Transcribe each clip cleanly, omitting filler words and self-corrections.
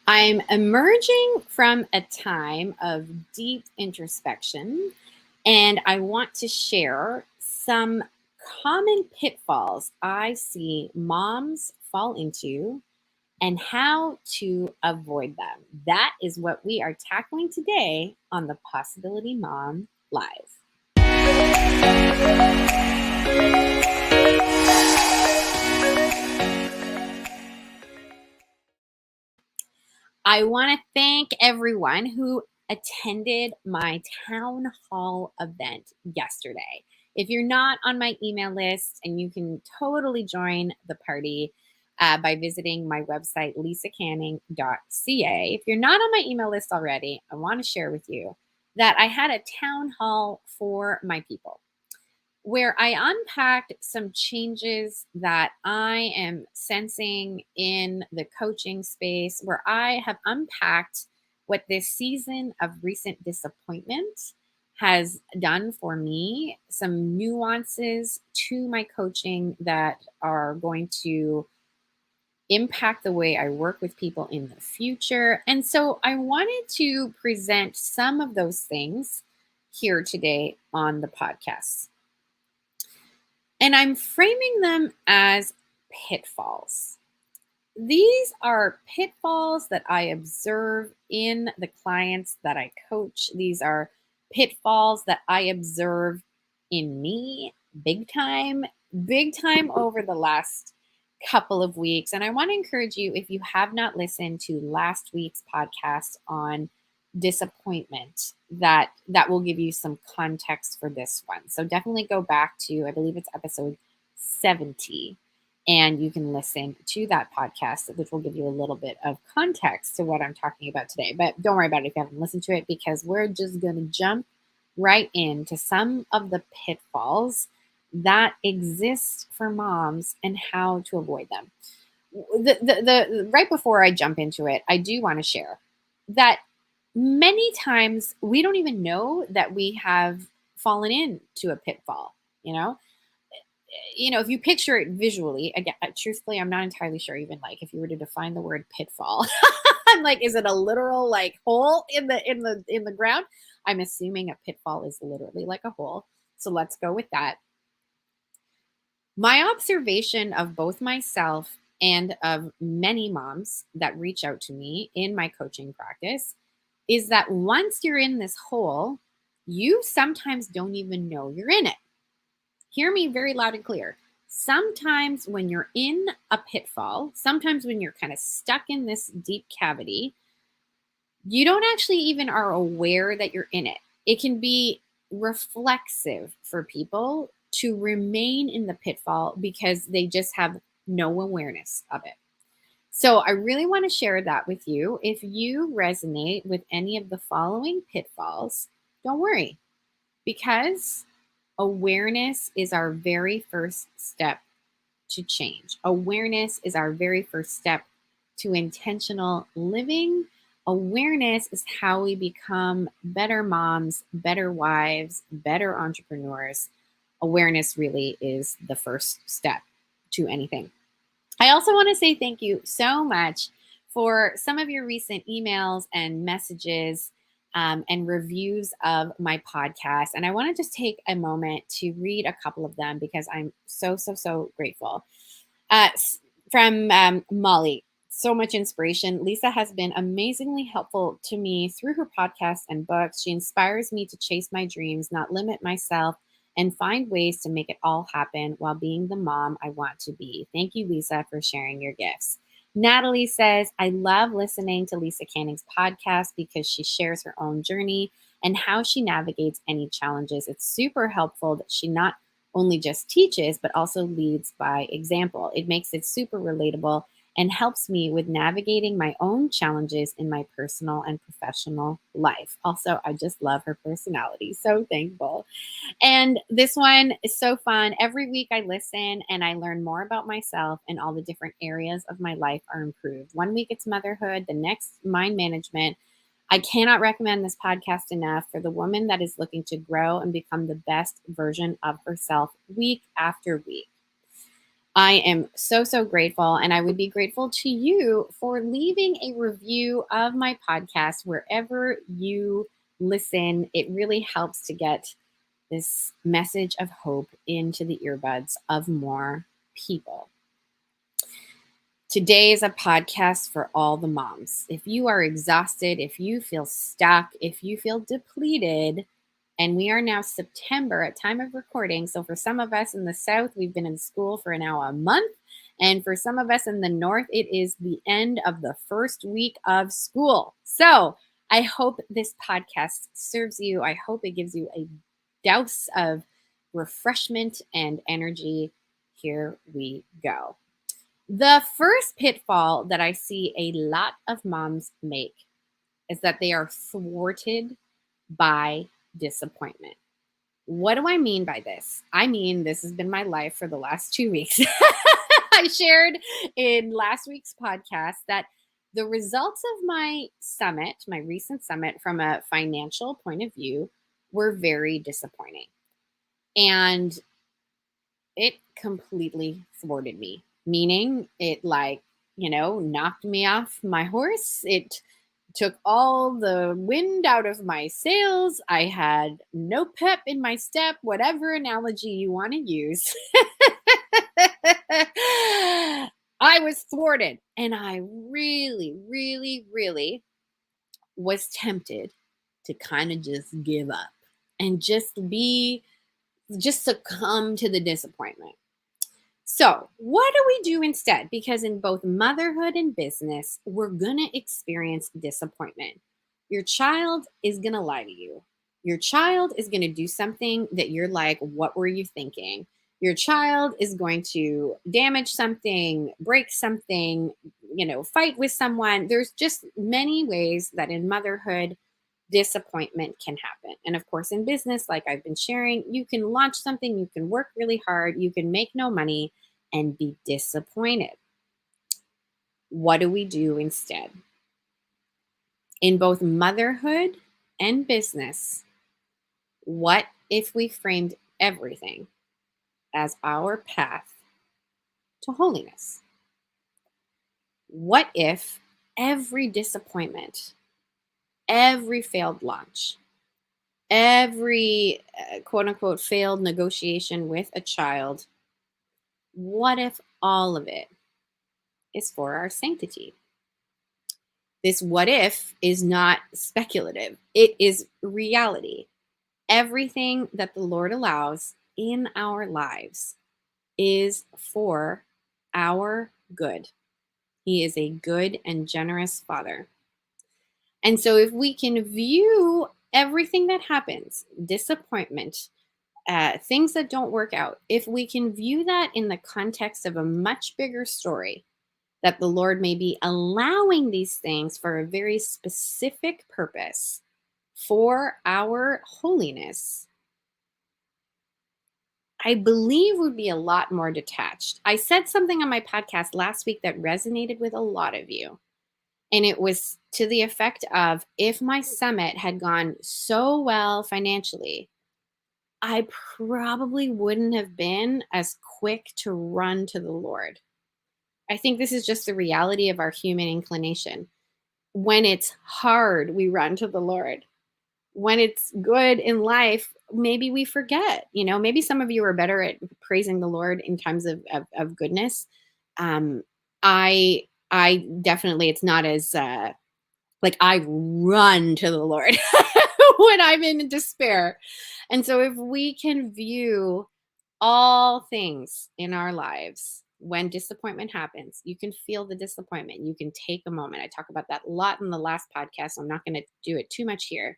I'm emerging from a time of deep introspection, and I want to share some common pitfalls I see moms fall into and how to avoid them. That is what we are tackling today on the Possibility Mom Live. I want to thank everyone who attended my town hall event yesterday. If you're not on my email list, and you can totally join the party by visiting my website, lisacanning.ca. If you're not on my email list already, I want to share with you that I had a town hall for my people where I unpacked some changes that I am sensing in the coaching space, where I have unpacked what this season of recent disappointment has done for me, some nuances to my coaching that are going to impact the way I work with people in the future. And so I wanted to present some of those things here today on the podcast. And I'm framing them as pitfalls. These are pitfalls that I observe in the clients that I coach. These are pitfalls that I observe in me big time over the last couple of weeks. And I want to encourage you, if you have not listened to last week's podcast on disappointment, that will give you some context for this one. So definitely go back to, I believe it's episode 70, and you can listen to that podcast, which will give you a little bit of context to what I'm talking about today. But don't worry about it if you haven't listened to it, because we're just going to jump right into some of the pitfalls that exist for moms and how to avoid them. The right before I jump into it, I do want to share that many times we don't even know that we have fallen into a pitfall. If you picture it visually, again, truthfully, I'm not entirely sure even like if you were to define the word pitfall. I'm like, is it a literal like hole in the ground? I'm assuming a pitfall is literally like a hole. So let's go with that. My observation of both myself and of many moms that reach out to me in my coaching practice is that once you're in this hole, you sometimes don't even know you're in it. Hear me very loud and clear. Sometimes when you're in a pitfall, sometimes when you're kind of stuck in this deep cavity, you don't actually even are aware that you're in it. It can be reflexive for people to remain in the pitfall because they just have no awareness of it. So I really want to share that with you. If you resonate with any of the following pitfalls, don't worry, because awareness is our very first step to change. Awareness is our very first step to intentional living. Awareness is how we become better moms, better wives, better entrepreneurs. Awareness really is the first step to anything. I also want to say thank you so much for some of your recent emails and messages and reviews of my podcast. And I want to just take a moment to read a couple of them because I'm so grateful. From Molly, so much inspiration. Lisa has been amazingly helpful to me through her podcast and books. She inspires me to chase my dreams, not limit myself, and find ways to make it all happen while being the mom I want to be. Thank you, Lisa, for sharing your gifts. Natalie says, I love listening to Lisa Canning's podcast because she shares her own journey and how she navigates any challenges. It's super helpful that she not only just teaches, but also leads by example. It makes it super relatable and helps me with navigating my own challenges in my personal and professional life. Also, I just love her personality. So thankful. And this one is so fun. Every week I listen and I learn more about myself, and all the different areas of my life are improved. One week it's motherhood, the next mind management. I cannot recommend this podcast enough for the woman that is looking to grow and become the best version of herself week after week. I am so, so grateful. And I would be grateful to you for leaving a review of my podcast wherever you listen. It really helps to get this message of hope into the earbuds of more people. Today is a podcast for all the moms. If you are exhausted, if you feel stuck, if you feel depleted, and we are now September at time of recording. So for some of us in the South, we've been in school for now a month. And for some of us in the North, it is the end of the first week of school. So I hope this podcast serves you. I hope it gives you a dose of refreshment and energy. Here we go. The first pitfall that I see a lot of moms make is that they are thwarted by disappointment. What do I mean by this? I mean, this has been my life for the last 2 weeks. I shared in last week's podcast that the results of my summit, my recent summit, from a financial point of view, were very disappointing. And it completely thwarted me, meaning it knocked me off my horse. It took all the wind out of my sails. I had no pep in my step, whatever analogy you want to use. I was thwarted, and I really, really, really was tempted to kind of just give up and just succumb to the disappointment. So, what do we do instead? Because in both motherhood and business, we're going to experience disappointment. Your child is going to lie to you. Your child is going to do something that you're like, what were you thinking? Your child is going to damage something, break something, fight with someone. There's just many ways that in motherhood, disappointment can happen. And of course, in business, like I've been sharing, you can launch something, you can work really hard, you can make no money and be disappointed. What do we do instead? In both motherhood and business, what if we framed everything as our path to holiness? What if every disappointment, every failed launch, every quote unquote failed negotiation with a child, what if all of it is for our sanctity? This what if is not speculative, it is reality. Everything that the Lord allows in our lives is for our good. He is a good and generous Father. And so if we can view everything that happens, disappointment, things that don't work out, if we can view that in the context of a much bigger story, that the Lord may be allowing these things for a very specific purpose for our holiness, I believe would be a lot more detached. I said something on my podcast last week that resonated with a lot of you. And it was to the effect of, if my summit had gone so well financially, I probably wouldn't have been as quick to run to the Lord. I think this is just the reality of our human inclination. When it's hard, we run to the Lord. When it's good in life, maybe we forget. Maybe some of you are better at praising the Lord in times of goodness. I definitely, it's not as like I run to the Lord when I'm in despair. And so if we can view all things in our lives, when disappointment happens, you can feel the disappointment. You can take a moment. I talk about that a lot in the last podcast, so I'm not going to do it too much here.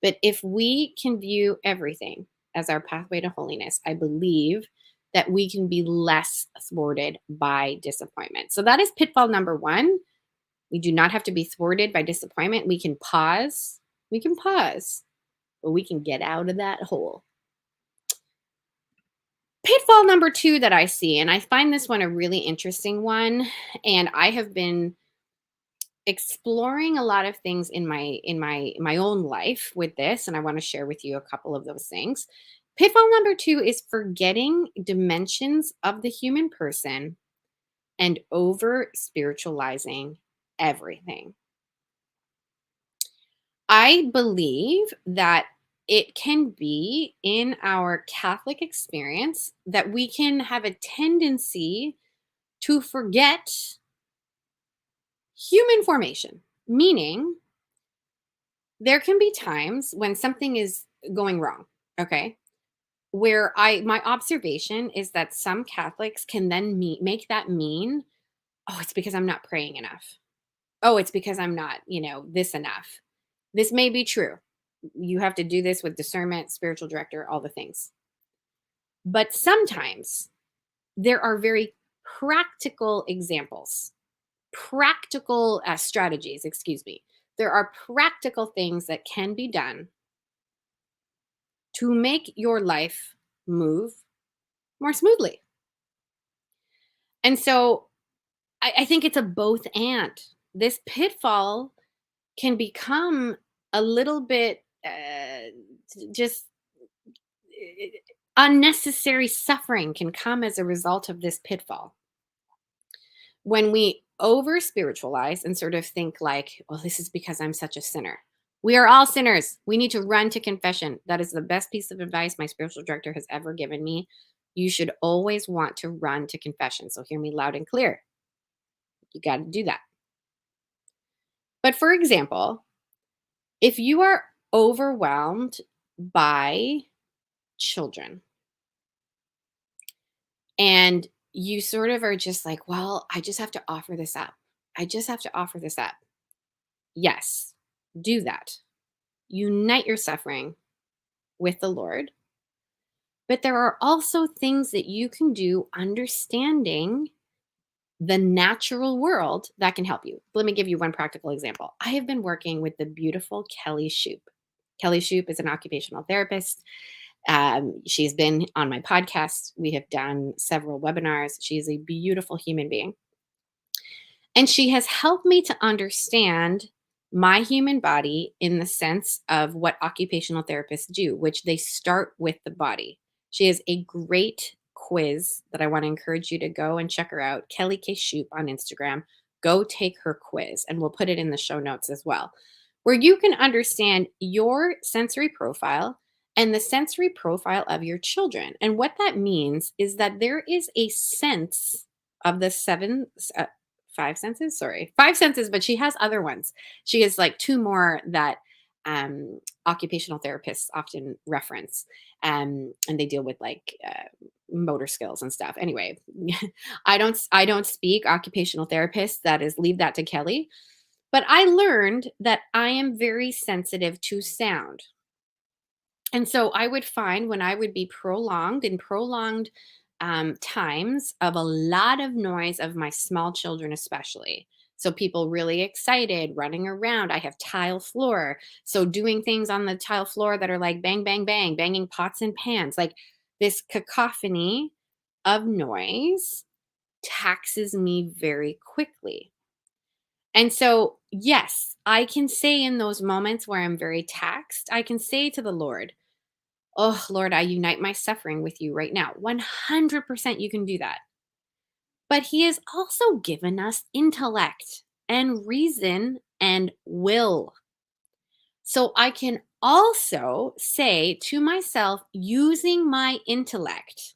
But if we can view everything as our pathway to holiness, I believe that we can be less thwarted by disappointment. So that is pitfall number one. We do not have to be thwarted by disappointment. We can pause. But we can get out of that hole. Pitfall number two that I see, and I find this one a really interesting one, and I have been exploring a lot of things in my own life with this, and I want to share with you a couple of those things. Pitfall number 2 is forgetting dimensions of the human person and over spiritualizing everything. I believe that it can be in our Catholic experience that we can have a tendency to forget human formation, meaning there can be times when something is going wrong, okay? Where my observation is that some Catholics can then make that mean, oh, it's because I'm not praying enough. Oh, it's because I'm not, this enough. This may be true. You have to do this with discernment, spiritual director, all the things. But sometimes there are very practical examples, practical strategies, excuse me. There are practical things that can be done to make your life move more smoothly. And so I think it's a both and. This pitfall can become a little bit just unnecessary suffering can come as a result of this pitfall. When we over spiritualize and sort of think like, well, this is because I'm such a sinner. We are all sinners. We need to run to confession. That is the best piece of advice my spiritual director has ever given me. You should always want to run to confession. So hear me loud and clear. You got to do that. But for example, if you are overwhelmed by children and you sort of are just like, well, I just have to offer this up. I just have to offer this up. Yes, do that. Unite your suffering with the Lord. But there are also things that you can do understanding the natural world that can help you. Let me give you one practical example. I have been working with the beautiful Kelly Shoup. Kelly Shoup is an occupational therapist. She's been on my podcast. We have done several webinars. She is a beautiful human being. And she has helped me to understand my human body in the sense of what occupational therapists do, which they start with the body. She has a great quiz that I want to encourage you to go and check her out, Kelly K. Shoup on Instagram. Go take her quiz, and we'll put it in the show notes as well, where you can understand your sensory profile and the sensory profile of your children. And what that means is that there is a sense of the five senses, but she has other ones. She has like two more that occupational therapists often reference. And they deal with like motor skills and stuff. Anyway, I don't speak occupational therapist. That is, leave that to Kelly. But I learned that I am very sensitive to sound. And so I would find when I would be prolonged times of a lot of noise of my small children, especially. So people really excited, running around. I have tile floor. So doing things on the tile floor that are like bang, bang, bang, banging pots and pans, like this cacophony of noise taxes me very quickly. And so, yes, I can say in those moments where I'm very taxed, I can say to the Lord, oh, Lord, I unite my suffering with you right now. 100% you can do that. But he has also given us intellect and reason and will. So I can also say to myself, using my intellect,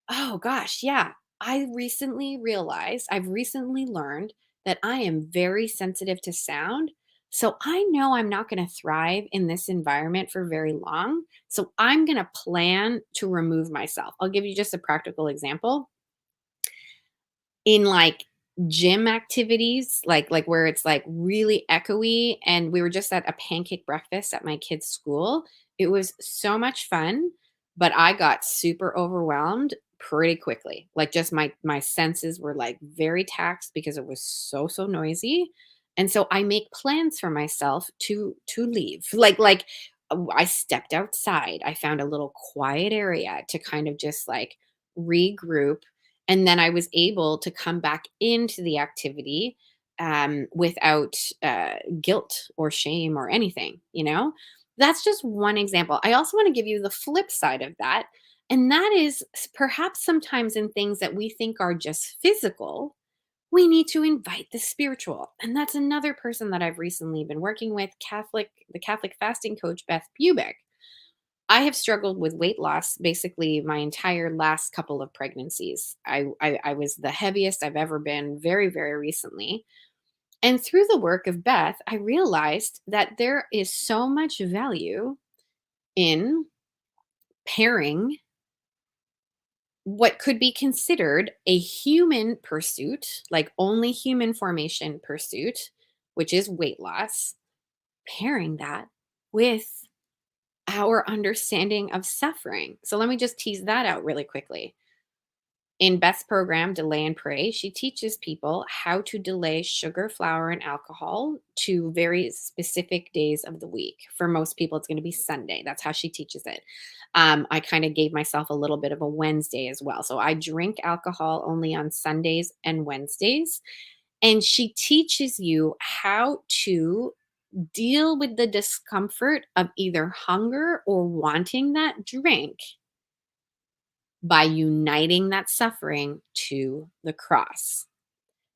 oh gosh, yeah, I've recently learned that I am very sensitive to sound. So I know I'm not going to thrive in this environment for very long. So I'm going to plan to remove myself. I'll give you just a practical example. In like gym activities, like where it's like really echoey, and we were just at a pancake breakfast at my kids' school. It was so much fun, but I got super overwhelmed pretty quickly. Like just my senses were like very taxed because it was so noisy. And so I make plans for myself to leave. I stepped outside. I found a little quiet area to kind of just like regroup, and then I was able to come back into the activity without guilt or shame or anything, you know? That's just one example. I also want to give you the flip side of that. And that is perhaps sometimes in things that we think are just physical, we need to invite the spiritual. And that's another person that I've recently been working with, the Catholic fasting coach, Beth Bubick. I have struggled with weight loss basically my entire last couple of pregnancies. I was the heaviest I've ever been very, very recently. And through the work of Beth, I realized that there is so much value in pairing what could be considered a human pursuit, like only human formation pursuit, which is weight loss, pairing that with our understanding of suffering. So let me just tease that out really quickly. In Beth's program, Delay and Pray, she teaches people how to delay sugar, flour, and alcohol to very specific days of the week. For most people, it's going to be Sunday. That's how she teaches it. I kind of gave myself a little bit of a Wednesday as well. So I drink alcohol only on Sundays and Wednesdays. And she teaches you how to deal with the discomfort of either hunger or wanting that drink by uniting that suffering to the cross.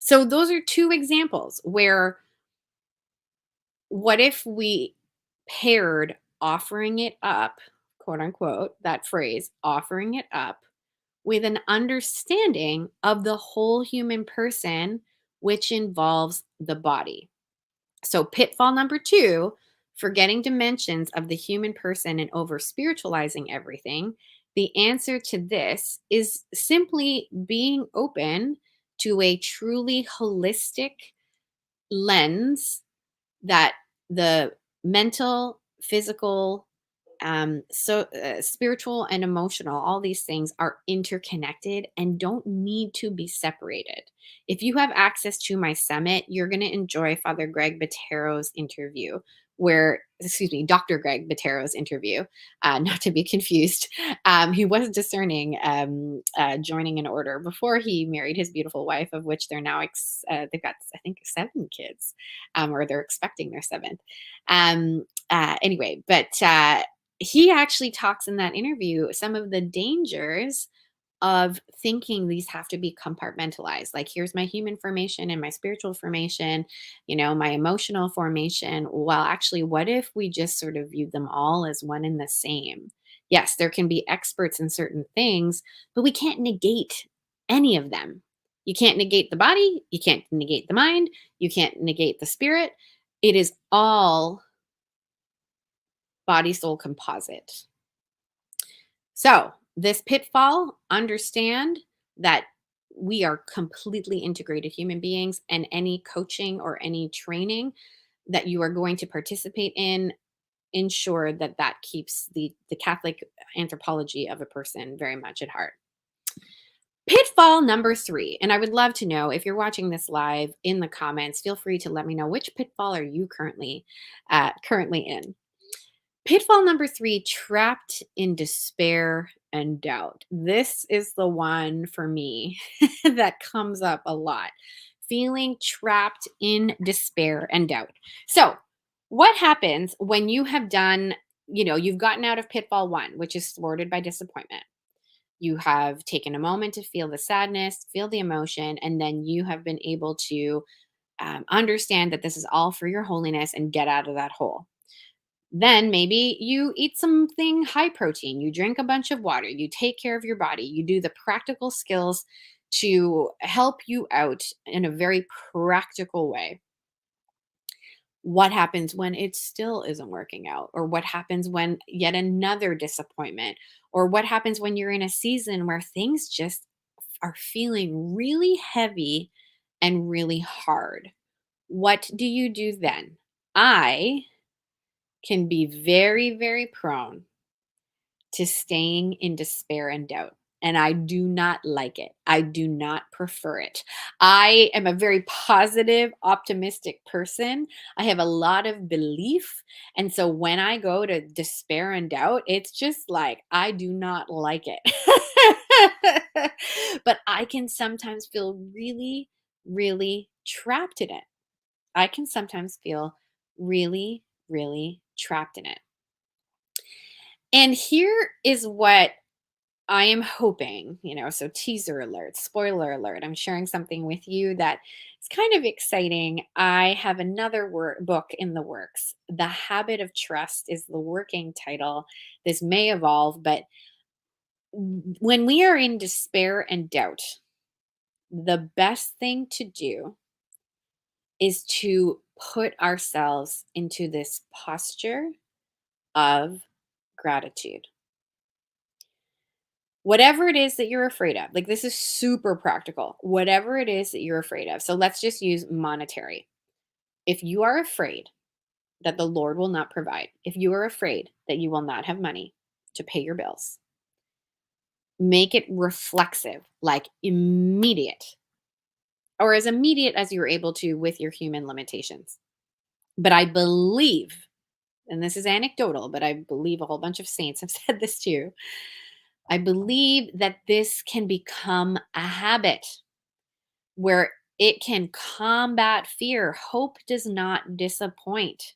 So, those are two examples where what if we paired offering it up, quote unquote, that phrase, offering it up, with an understanding of the whole human person, which involves the body. So, pitfall number two, forgetting dimensions of the human person and over spiritualizing everything. The answer to this is simply being open to a truly holistic lens that the mental, physical, spiritual and emotional, all these things are interconnected and don't need to be separated. If you have access to my summit, you're going to enjoy Father Greg Botero's interview, Dr. Greg Botero's interview, not to be confused. He was discerning joining an order before he married his beautiful wife, of which they're now, they've got, I think, 7 kids, or they're expecting their seventh. Anyway, but he actually talks in that interview some of the dangers of thinking these have to be compartmentalized. Like, here's my human formation and my spiritual formation, my emotional formation. Well, actually, what if we just sort of view them all as one and the same? Yes, there can be experts in certain things, but we can't negate any of them. You can't negate the body, you can't negate the mind, you can't negate the spirit. It is all body soul composite. So, this pitfall, understand that we are completely integrated human beings, and any coaching or any training that you are going to participate in, ensure that that keeps the Catholic anthropology of a person very much at heart. Pitfall number 3, and I would love to know if you're watching this live in the comments. Feel free to let me know, which pitfall are you currently in. Pitfall number 3, trapped in despair and doubt. This is the one for me that comes up a lot. Feeling trapped in despair and doubt. So, what happens when you have done, you've gotten out of pitfall 1, which is thwarted by disappointment? You have taken a moment to feel the sadness, feel the emotion, and then you have been able to understand that this is all for your holiness and get out of that hole. Then maybe you eat something high protein, you drink a bunch of water, you take care of your body, you do the practical skills to help you out in a very practical way. What happens when it still isn't working out? Or what happens when yet another disappointment? Or what happens when you're in a season where things just are feeling really heavy and really hard? What do you do then? I can be very, very prone to staying in despair and doubt. And I do not like it. I do not prefer it. I am a very positive, optimistic person. I have a lot of belief. And so when I go to despair and doubt, it's just like, I do not like it. But I can sometimes feel really, really trapped in it. I can sometimes feel really, really trapped in it. And here is what I am hoping, so teaser alert, spoiler alert. I'm sharing something with you that is kind of exciting. I have another book in the works. The Habit of Trust is the working title. This may evolve, but when we are in despair and doubt, the best thing to do is to put ourselves into this posture of gratitude. Whatever it is that you're afraid of, like this is super practical, whatever it is that you're afraid of. So let's just use monetary. If you are afraid that the Lord will not provide, if you are afraid that you will not have money to pay your bills, make it reflexive, like immediate, or as immediate as you're able to with your human limitations. But I believe, and this is anecdotal, but I believe a whole bunch of saints have said this too. I believe that this can become a habit where it can combat fear. Hope does not disappoint.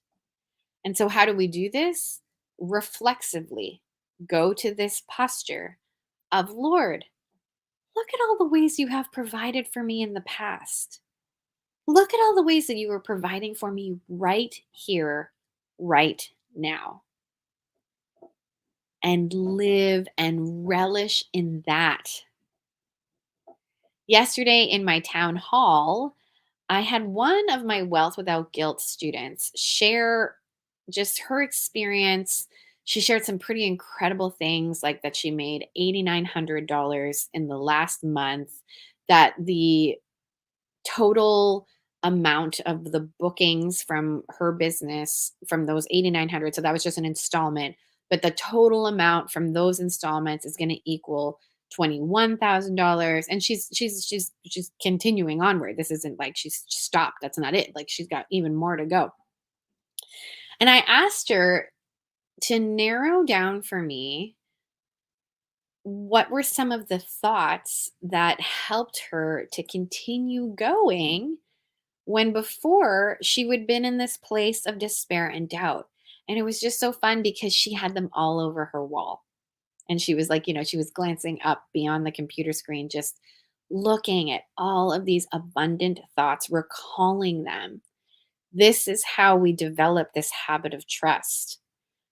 And so, how do we do this? Reflexively go to this posture of, Lord, look at all the ways you have provided for me in the past. Look at all the ways that you are providing for me right here, right now. And live and relish in that. Yesterday in my town hall, I had one of my Wealth Without Guilt students share just her experience. She shared some pretty incredible things, like that she made $8,900 in the last month, that the total amount of the bookings from her business from those 8,900, so that was just an installment, but the total amount from those installments is going to equal $21,000. And she's continuing onward. This isn't like she's stopped. That's not it. Like she's got even more to go. And I asked her to narrow down for me what were some of the thoughts that helped her to continue going when before she would been in this place of despair and doubt. And it was just so fun because she had them all over her wall. And she was like, she was glancing up beyond the computer screen, just looking at all of these abundant thoughts, recalling them. This is how we develop this habit of trust.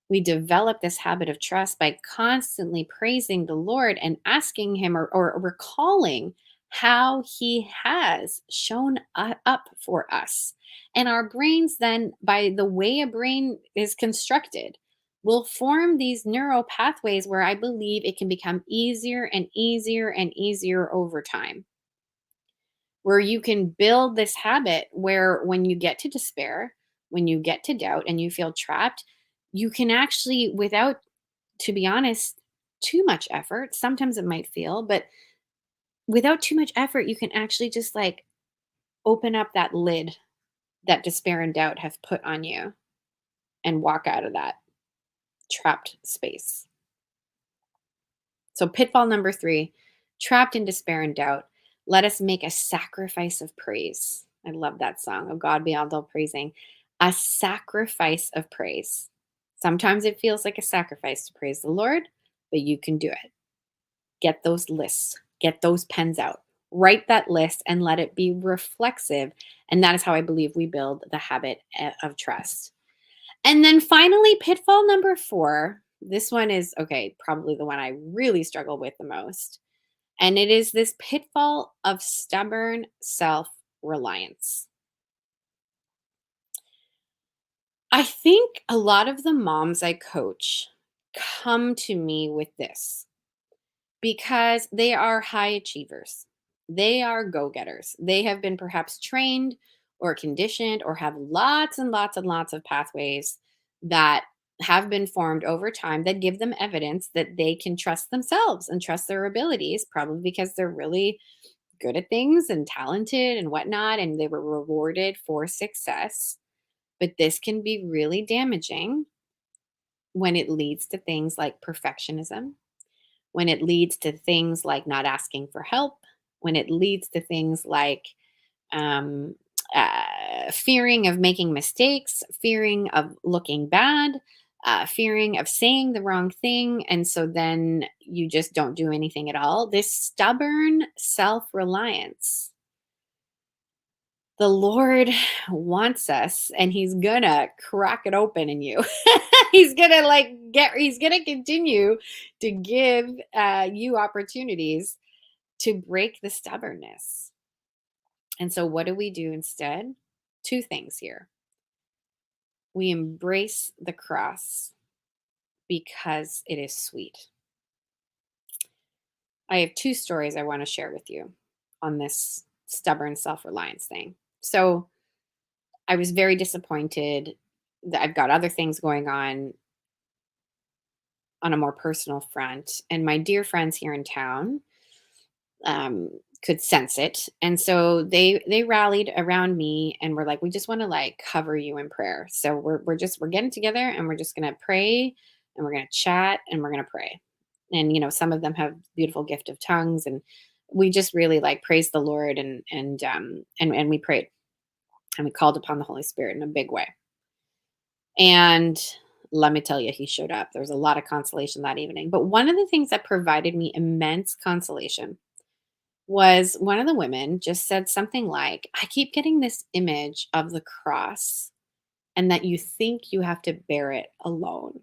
We develop this habit of trust by constantly praising the Lord and asking Him, or recalling how He has shown up for us. And our brains, then, by the way a brain is constructed, will form these neural pathways where I believe it can become easier and easier and easier over time. Where you can build this habit where when you get to despair, when you get to doubt and you feel trapped, you can actually, without, to be honest, too much effort, sometimes it might feel, but without too much effort, you can actually just like open up that lid that despair and doubt have put on you and walk out of that trapped space. So, pitfall number 3, trapped in despair and doubt. Let us make a sacrifice of praise. I love that song, "Oh God Beyond All Praising." A sacrifice of praise. Sometimes it feels like a sacrifice to praise the Lord, but you can do it. Get those lists, get those pens out, write that list and let it be reflexive. And that is how I believe we build the habit of trust. And then finally, pitfall number 4. This one is, okay, probably the one I really struggle with the most. And it is this pitfall of stubborn self-reliance. I think a lot of the moms I coach come to me with this because they are high achievers. They are go getters. They have been perhaps trained or conditioned or have lots and lots and lots of pathways that have been formed over time that give them evidence that they can trust themselves and trust their abilities, probably because they're really good at things and talented and whatnot, and they were rewarded for success. But this can be really damaging when it leads to things like perfectionism, when it leads to things like not asking for help, when it leads to things like um, fearing of making mistakes, fearing of looking bad, fearing of saying the wrong thing. And so then you just don't do anything at all. This stubborn self reliance, the Lord wants us, and He's gonna crack it open in you. He's gonna continue to give you opportunities to break the stubbornness. And so, what do we do instead? Two things here. We embrace the cross because it is sweet. I have two stories I want to share with you on this stubborn self reliance thing. So, I was very disappointed that I've got other things going on a more personal front. And my dear friends here in town um, could sense it, and so they rallied around me and were like, "We just want to like cover you in prayer. So we're getting together and we're just gonna pray and we're gonna chat and we're gonna pray." And some of them have beautiful gift of tongues, and we just really like praised the Lord and we prayed and we called upon the Holy Spirit in a big way. And let me tell you, he showed up. There was a lot of consolation that evening. But one of the things that provided me immense consolation was one of the women just said something like, "I keep getting this image of the cross and that you think you have to bear it alone."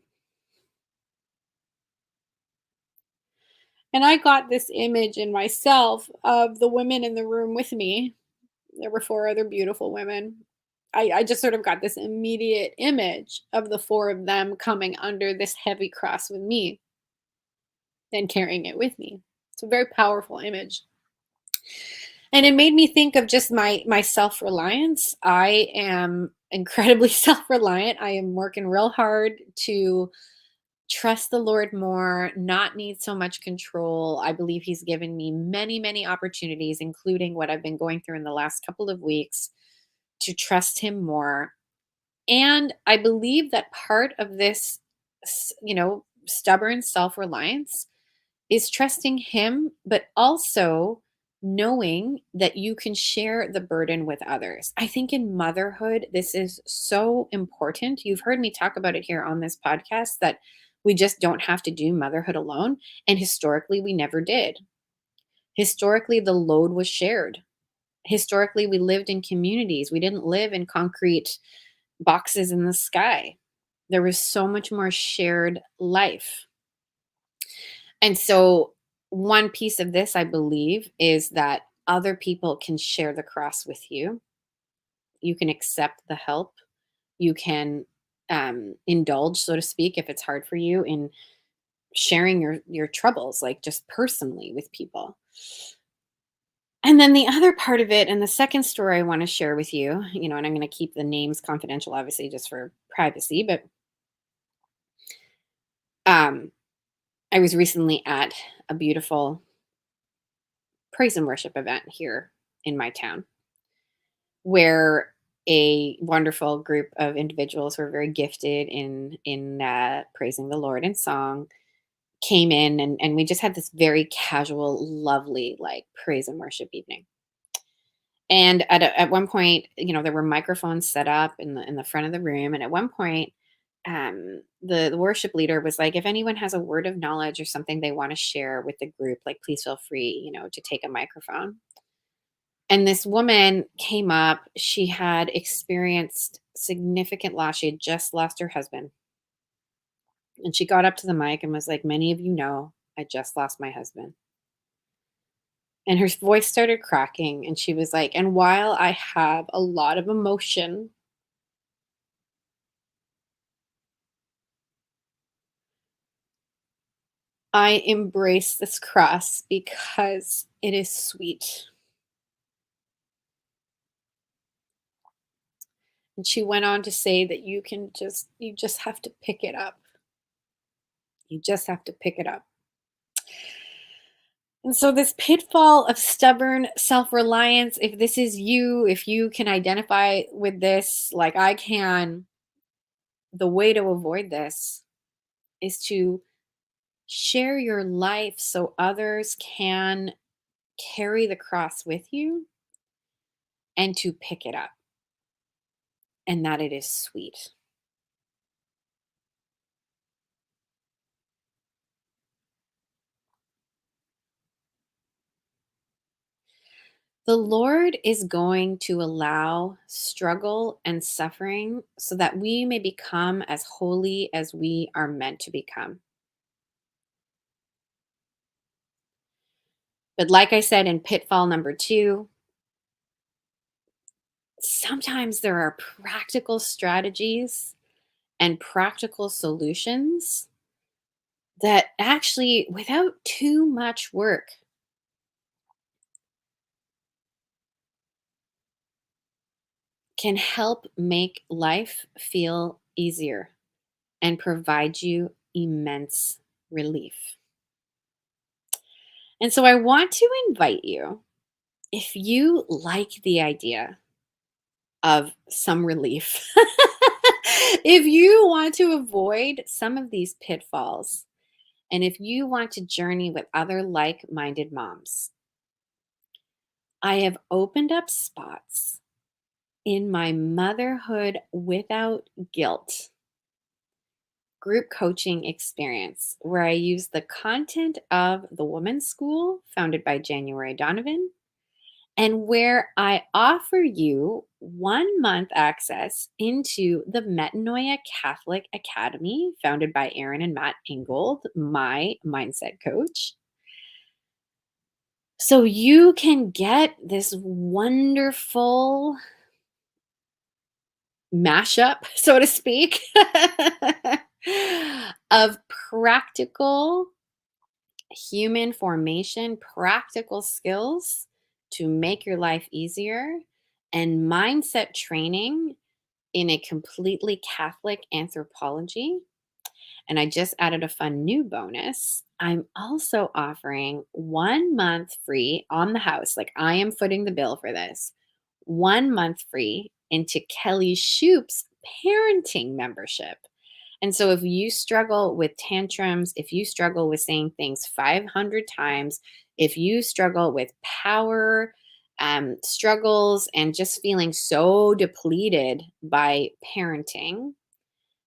And I got this image in myself of the women in the room with me. There were four other beautiful women. I just sort of got this immediate image of the four of them coming under this heavy cross with me and carrying it with me. It's a very powerful image. And it made me think of just my self-reliance. I am incredibly self-reliant. I am working real hard to trust the Lord more, not need so much control. I believe He's given me many, many opportunities, including what I've been going through in the last couple of weeks, to trust Him more. And I believe that part of this, stubborn self reliance is trusting Him, but also knowing that you can share the burden with others. I think in motherhood, this is so important. You've heard me talk about it here on this podcast that we just don't have to do motherhood alone. And historically, we never did. Historically, the load was shared. Historically, we lived in communities. We didn't live in concrete boxes in the sky. There was so much more shared life. And so, one piece of this, I believe, is that other people can share the cross with you. You can accept the help. You can indulge, so to speak, if it's hard for you, in sharing your troubles, like just personally with people. And then the other part of it, and the second story I want to share with you, and I'm going to keep the names confidential, obviously, just for privacy, but um, I was recently at a beautiful praise and worship event here in my town where a wonderful group of individuals who are very gifted in praising the Lord in song came in, and we just had this very casual, lovely like praise and worship evening. And at one point, there were microphones set up in the front of the room, and at one point, the worship leader was like, "If anyone has a word of knowledge or something they want to share with the group, like please feel free, to take a microphone." And this woman came up. She had experienced significant loss. She had just lost her husband. And she got up to the mic and was like, "Many of you know, I just lost my husband." And her voice started cracking. And she was like, "And while I have a lot of emotion, I embrace this cross because it is sweet." And she went on to say that you just have to pick it up. You just have to pick it up. And so, this pitfall of stubborn self reliance, if this is you, if you can identify with this, like I can, the way to avoid this is to share your life so others can carry the cross with you and to pick it up and that it is sweet. The Lord is going to allow struggle and suffering so that we may become as holy as we are meant to become. But like I said in pitfall number 2, sometimes there are practical strategies and practical solutions that actually, without too much work, can help make life feel easier and provide you immense relief. And so I want to invite you, if you like the idea of some relief, if you want to avoid some of these pitfalls, and if you want to journey with other like minded moms, I have opened up spots in my Motherhood Without Guilt group coaching experience where I use the content of the Women's School founded by January Donovan, and where I offer you 1 month access into the Metanoia Catholic Academy founded by Aaron and Matt Ingold, my mindset coach. So you can get this wonderful mashup, so to speak, of practical human formation, practical skills to make your life easier, and mindset training in a completely Catholic anthropology. And I just added a fun new bonus. I'm also offering 1 month free on the house. Like, I am footing the bill for this. 1 month free into Kelly Shoup's parenting membership. And so if you struggle with tantrums, if you struggle with saying things 500 times, if you struggle with power struggles and just feeling so depleted by parenting,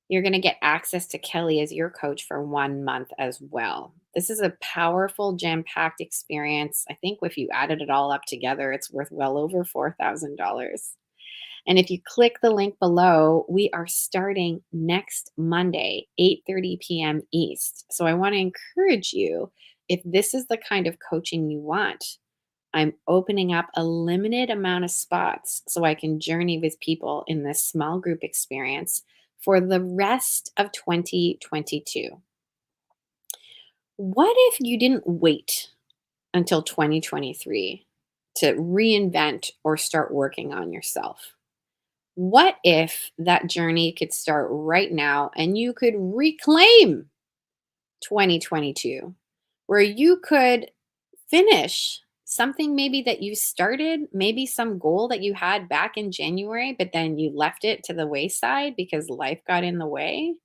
you're going to get access to Kelly as your coach for 1 month as well. This is a powerful, jam packed experience. I think if you added it all up together, it's worth well over $4,000. And if you click the link below, we are starting next Monday, 8:30 p.m. East. So I want to encourage you, if this is the kind of coaching you want, I'm opening up a limited amount of spots so I can journey with people in this small group experience for the rest of 2022. What if you didn't wait until 2023 to reinvent or start working on yourself? What if that journey could start right now and you could reclaim 2022, where you could finish something maybe that you started, maybe some goal that you had back in January, but then you left it to the wayside because life got in the way?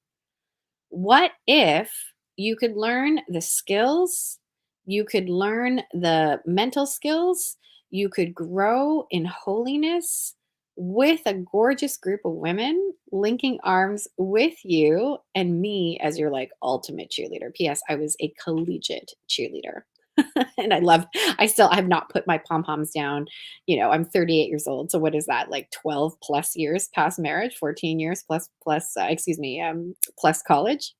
What if you could learn the skills, you could learn the mental skills, you could grow in holiness with a gorgeous group of women linking arms with you and me as your like ultimate cheerleader. P.S. I was a collegiate cheerleader. And I have not put my pom poms down. I'm 38 years old. So what is that? Like 12 plus years past marriage, 14 years plus college.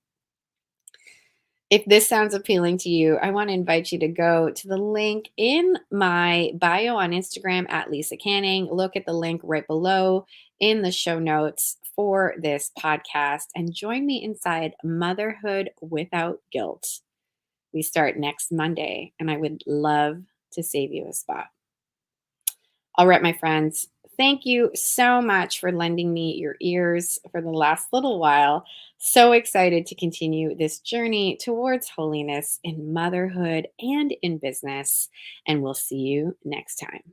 If this sounds appealing to you, I want to invite you to go to the link in my bio on Instagram at Lisa Canning. Look at the link right below in the show notes for this podcast and join me inside Motherhood Without Guilt. We start next Monday, and I would love to save you a spot. All right, my friends, thank you so much for lending me your ears for the last little while. So excited to continue this journey towards holiness in motherhood and in business. And we'll see you next time.